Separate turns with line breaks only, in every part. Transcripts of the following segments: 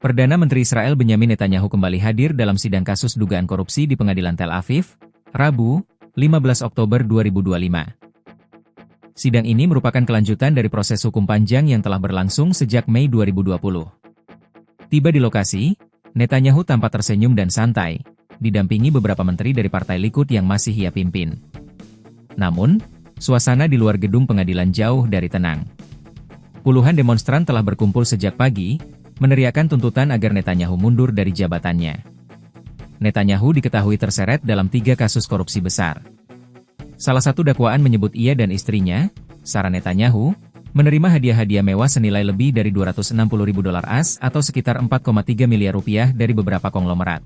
Perdana Menteri Israel Benyamin Netanyahu kembali hadir dalam sidang kasus dugaan korupsi di Pengadilan Tel Aviv, Rabu, 15 Oktober 2025. Sidang ini merupakan kelanjutan dari proses hukum panjang yang telah berlangsung sejak Mei 2020. Tiba di lokasi, Netanyahu tampak tersenyum dan santai, didampingi beberapa menteri dari Partai Likud yang masih ia pimpin. Namun, suasana di luar gedung pengadilan jauh dari tenang. Puluhan demonstran telah berkumpul sejak pagi, meneriakan tuntutan agar Netanyahu mundur dari jabatannya. Netanyahu diketahui terseret dalam 3 kasus korupsi besar. Salah satu dakwaan menyebut ia dan istrinya, Sarah Netanyahu, menerima hadiah-hadiah mewah senilai lebih dari $260.000 atau sekitar 4,3 miliar rupiah dari beberapa konglomerat.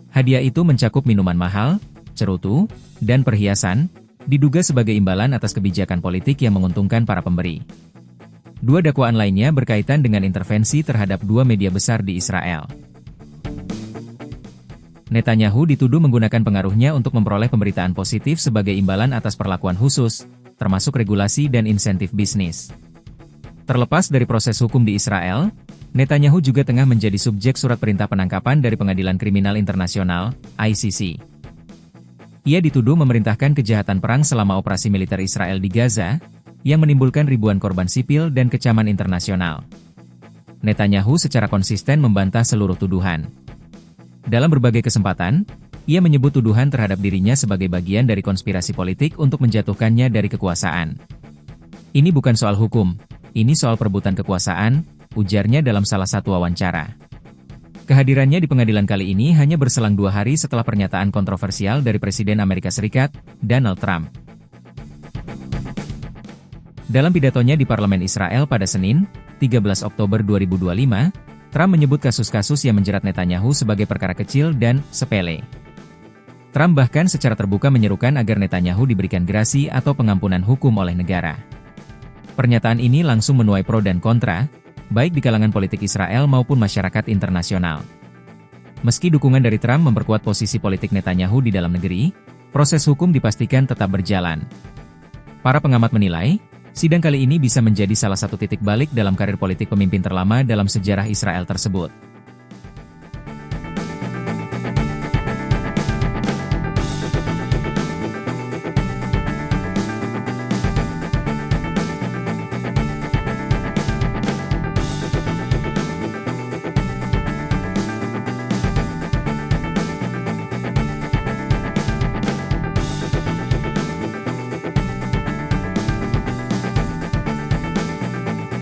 Hadiah itu mencakup minuman mahal, cerutu, dan perhiasan, diduga sebagai imbalan atas kebijakan politik yang menguntungkan para pemberi. 2 dakwaan lainnya berkaitan dengan intervensi terhadap 2 media besar di Israel. Netanyahu dituduh menggunakan pengaruhnya untuk memperoleh pemberitaan positif sebagai imbalan atas perlakuan khusus, termasuk regulasi dan insentif bisnis. Terlepas dari proses hukum di Israel, Netanyahu juga tengah menjadi subjek surat perintah penangkapan dari Pengadilan Kriminal Internasional, ICC. Ia dituduh memerintahkan kejahatan perang selama operasi militer Israel di Gaza, yang menimbulkan ribuan korban sipil dan kecaman internasional. Netanyahu secara konsisten membantah seluruh tuduhan. Dalam berbagai kesempatan, ia menyebut tuduhan terhadap dirinya sebagai bagian dari konspirasi politik untuk menjatuhkannya dari kekuasaan. Ini bukan soal hukum, ini soal perebutan kekuasaan, ujarnya dalam salah satu wawancara. Kehadirannya di pengadilan kali ini hanya berselang 2 hari setelah pernyataan kontroversial dari Presiden Amerika Serikat, Donald Trump. Dalam pidatonya di Parlemen Israel pada Senin, 13 Oktober 2025, Trump menyebut kasus-kasus yang menjerat Netanyahu sebagai perkara kecil dan sepele. Trump bahkan secara terbuka menyerukan agar Netanyahu diberikan gerasi atau pengampunan hukum oleh negara. Pernyataan ini langsung menuai pro dan kontra, baik di kalangan politik Israel maupun masyarakat internasional. Meski dukungan dari Trump memperkuat posisi politik Netanyahu di dalam negeri, proses hukum dipastikan tetap berjalan. Para pengamat menilai, sidang kali ini bisa menjadi salah satu titik balik dalam karir politik pemimpin terlama dalam sejarah Israel tersebut.